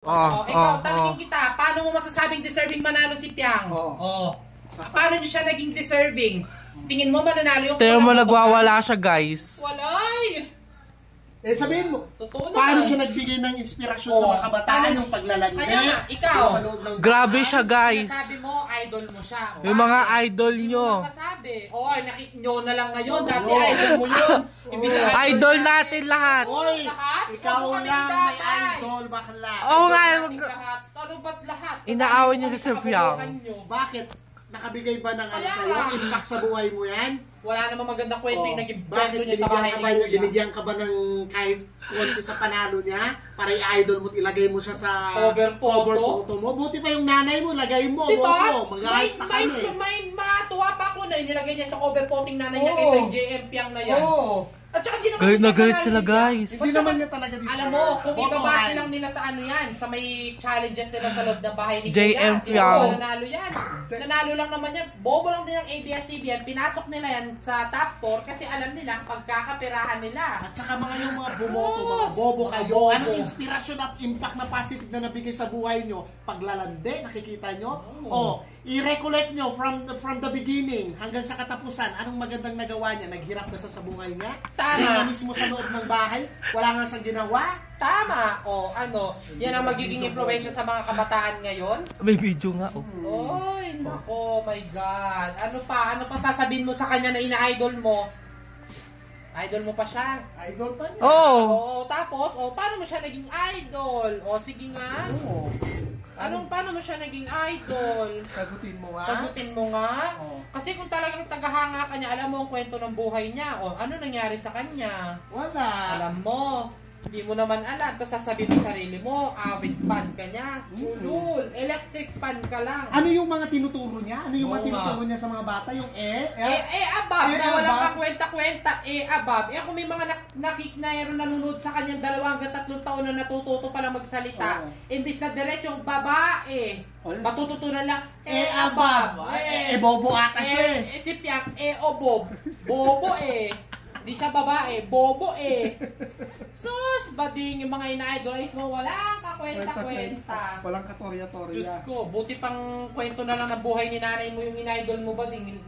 Ikaw, tanungin kita, paano mo masasabing deserving manalo si Piang? Paano niyo siya naging deserving? Tingin mo mananalo yung... Tingnan mo nagwawala siya, guys. Walay! Sabihin mo, paano siya nagbigay ng inspirasyon sa mga kabataan yung paglalandi? Kaya ikaw, grabe siya, guys. sabi mo, idol mo siya. Yung mga idol nyo. Nakik nyo na lang ngayon, dati idol mo yun. Idol natin lahat. Oy, ikaw lang may idol, bakla. Oo nga. Ano ba't lahat? Inaaway niyo si Piang. Bakit? Nakabigay ba ng ano sa'yo? Impact sa buhay mo yan? Wala namang magandang kwento yung naging bakit niya sa bahay ni Kuya. Binigyan ka ba ng kahit konti sa panalo niya? Para i-idol mo, ilagay mo siya sa cover photo mo? Buti pa yung nanay mo, lagay mo. Diba? Mag-right pa kami. May matuwa pa ako na inilagay niya sa cover photo ng nanay niya kaysa yung JM Piang na yan. At saka hindi naman galit na galit sila, guys. Hindi naman niya talaga deserve. Alam mo, kung ibabase lang nila sa ano yan, sa may challenges nila sa loob ng bahay ni JM Piang. Nanalo yan. Nanalo lang naman yan. Bobo lang din ang ABS-CBN. Pinasok nila yan sa top 4 kasi alam nila ang pagkakapirahan nila. At saka yung mga bumoto, mga bobo kayo. Anong inspirasyon at impact na positive na nabigay sa buhay nyo? Paglalandi, nakikita nyo? I-recollect nyo from the beginning hanggang sa katapusan. Anong magandang nagawa niya? Naghirap ba sa buhay niya? Tama. Mismo sa loob ng bahay? Wala nga siyang ginawa? Tama. Yan ang magiging impluwensya sa mga kabataan ngayon. May video nga, Oy, nako, my God. Ano pa sasabihin mo sa kanya na ina-idol mo? Idol mo pa siya? Idol pa niya? Oo, tapos, paano mo siya naging idol? Sige nga. Paano mo siya naging idol? Sagutin mo nga. Sagutin mo nga. Kasi kung talagang tagahanga ka niya, alam mo ang kwento ng buhay niya. Ano nangyari sa kanya? Wala. Alam mo. Hindi mo naman alam. Tapos sasabihin mo sarili mo, avid fan ka niya. Ulul, electric fan ka lang. Ano yung mga tinuturo niya? Ano yung mga tinuturo niya sa mga bata? Yung above. Na walang kakwenta-kwenta. Above. Kung may mga nanonood sa kanyang 2 hanggang 3 taon na natututo palang magsalita, imbis na diretsong babae, matututunan lang, above. Bobo ata siya Si Piang, obob. Bobo Di siya babae, bobo Sus, bading yung mga ina-idolize mo, walang kakwenta-kwenta. Walang katorya-torya. Diyos ko, buti pang kwento na lang ng buhay ni nanay mo yung ina-idol mo, bading.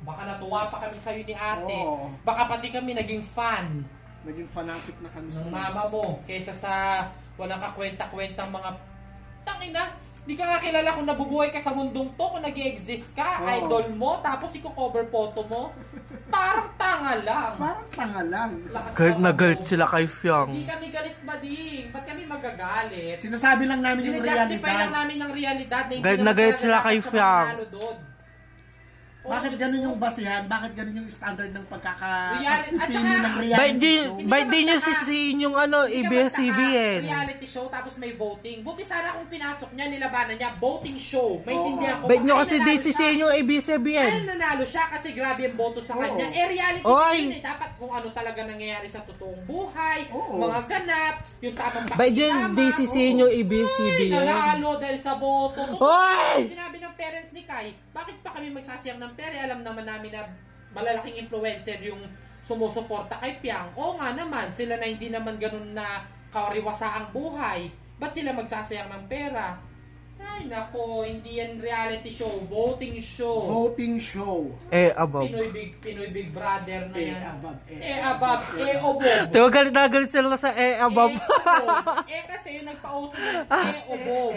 Baka natuwa pa kami sa'yo ni ate. Baka pati kami naging fan. Naging fanatic na kami ng mama mo, kaysa sa walang kakwenta-kwentang mga tangina. Di ka nga kilala kung nabubuhay ka sa mundong to, kung nag-i-exist ka, idol mo, tapos i-cover photo mo. Parang tanga lang. Galit na galit sila kay Piang. Hindi kami galit bading. Ba't kami magagalit? Sinasabi lang namin yung realidad. Sinajustify lang namin ng realidad. Galit na galit sila kay Piang. Bakit ganun yung basihan? Bakit ganun yung standard ng pagkakapipili ng reality show? Ba't di nyo sisihin yung ABS-CBN? Reality show tapos may voting. Buti sana kung pinasok niya, nilabanan niya, voting show. Maintindihan ko. Ba't nyo kasi di sisihin yung ABS-CBN? Ay, nanalo siya kasi grabe ang boto sa kanya. Reality show dapat kung ano talaga nangyayari sa totoong buhay, mga ganap, yung tamang pakisama. Ba't nyo di sisihin yung ABS-CBN? Nanalo dahil sa boto. Sinabi ng parents ni Kai, bakit pa kami magsasayang ng pera? Alam naman namin na malalaking influencer yung sumusuporta kay Piang. Oo nga naman, sila na hindi naman ganun na kariwasa ang buhay. Ba't sila magsasayang ng pera? Ay nako, hindi yan reality show, voting show. Voting show. Above. Pinoy Big Brother na yan. Above. Obob. Diba galit na galit sila sa above? Kasi yung nagpauso na obob.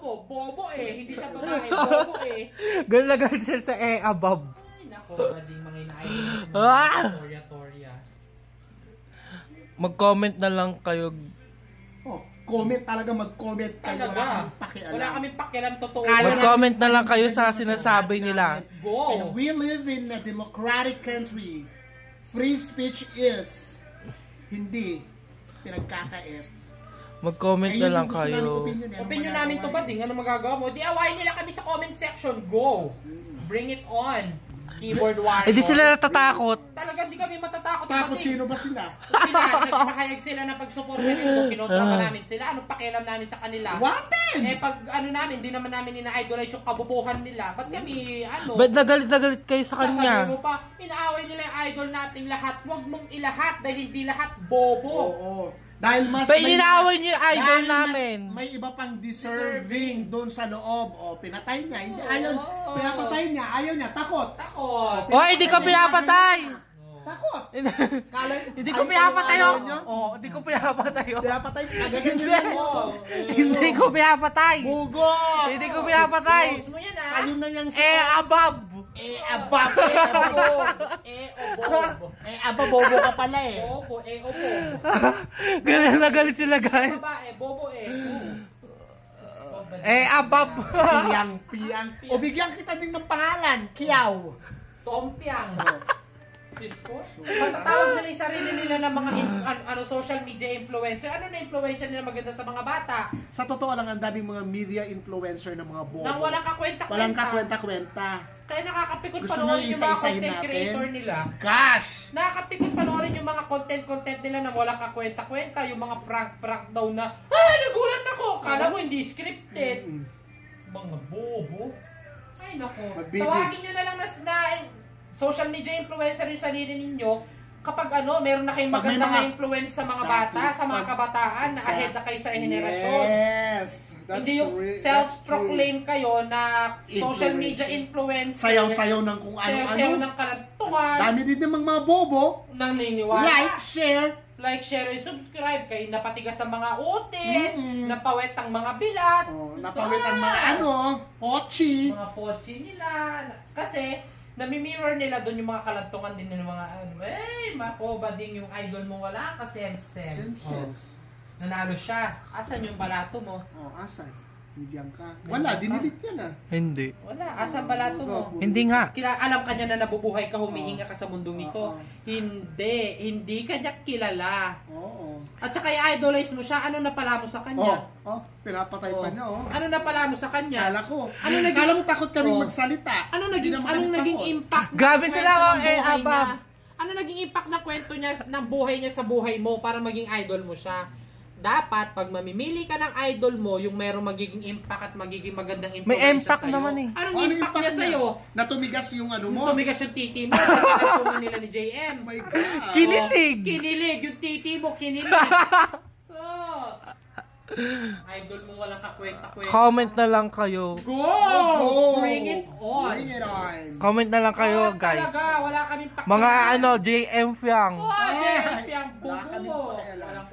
Obob, bobo hindi siya babae, bobo Galit na galit sila sa above. Ay nako, bading mga inaayos. Torya. Mag-comment na lang kayo. Comment talaga, mag-comment kayo. Wala kaming pakialam, totoo. Mag-comment na lang kayo sa sinasabi nila. And we live in a democratic country. Free speech is hindi pinagkakait. Mag-comment na lang kayo. Opinion namin to bading, ano magagawa mo? Di awayin nila kami sa comment section. Go! Bring it on! Keyboard warrior. Hindi sila natatakot. Talaga di kami matatakot. Takot sino ba sila? Nagpahayag sila na pag-support nila. Kinontra pa namin sila. Anong pakialam namin sa kanila? Wapen! Pag namin, di naman namin ina-idolize yung kabubuhan nila. Ba't kami, Ba't nagalit na galit kayo sa kanya? Sasabi mo pa, inaaway nila yung idol nating lahat. Huwag mong ilahat dahil hindi lahat bobo. Dahil mas Pero ininaaway niyo yung idol dahil mas namin. may iba pang deserving doon sa loob. O, pinatay niya. Hindi, ayaw, pinapatay niya. Ayaw niya. Takot. Takot. Oh, hindi ko pinapatay! Takot. Hindi ko pinapatay oh! Oh, hindi ko pinapatay oh! Pinapatay. Agaganyan mo. Hindi ko pinapatay! Bugot. Hindi ko pinapatay! Close mo yan, ha? Ayun na niyang Abab! abab. Bobo ka pala eh. Bobo, obo. Galit na galit sila guys! Babae, bobo, Abab! Piyang. O bigyan kita din ng pangalan. Kiyaw. Tompiang. Discourse. Patatawag nila yung sarili nila ng mga social media influencer. Ano na influencer nila maganda sa mga bata? Sa totoo lang, ang daming mga media influencer ng mga bobo. Nang walang kakwenta-kwenta. Walang kakwenta-kwenta. Kaya nakakapikot Gusto panoorin niyo yung mga isa-isahin content natin? creator nila. Gosh! Nakakapikot panoorin yung mga content nila na walang kakwenta-kwenta. Yung mga prank daw na, nagulat ako! Kala mo hindi scripted. Mga bobo. Ay nako. Tawagin nyo na lang na social media influencer yung sarili ninyo kapag meron na kayong magandang influence sa mga bata, sa mga kabataan na ahead na kayo sa henerasyon. Yes! Hindi yung self-proclaim kayo na social media influencer. Sayaw-sayaw ng kung ano-ano. Sayaw ng kalantungan. Dami din namang mga bobo. Naniniwala. Like, share. And subscribe kayo napatigas ang mga utin, napawet ang mga bilat, Napawit ang mga pochi. mga pochi nila. Kasi, nami-mirror nila doon yung mga kalantungan din ng mga mako, bading yung idol mo wala ka sense. Nanalo siya. Asan yung balato mo? Asan? Bigyan ka. Wala, dinilit yan Hindi. Wala. Asan balato mo? Hindi nga. Alam ka niya na nabubuhay ka, humihinga ka sa mundong ito. Hindi ka niya kilala. At saka i-idolize mo siya, ano napala mo sa kanya? Pinapatay pa niya Ano napala mo sa kanya? Kala ko. Kala mo takot kaming magsalita. Anong naging impact? Grabe sila abab! Ano naging impact na kwento niya ng buhay niya sa buhay mo para maging idol mo siya? Dapat, pag mamimili ka ng idol mo, yung merong magiging impact at magiging magandang influence May impact sa'yo. naman eh. Anong impact niya sa'yo? Natumigas yung mo. Tumigas yung titi mo. Natumigas nila ni JM. Oh my God. Kinilig! Yung titi mo, kinilig. Idol mo walang kakwenta-kwenta. Comment na lang kayo. Go! Bring it on! Comment na lang kayo guys. Talaga, wala kaming pakialam. Mga JM Fiang. JM Fiang, bubo.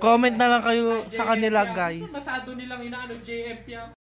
Comment na lang kayo sa kanila guys. Masado nilang inaano JM Fiang.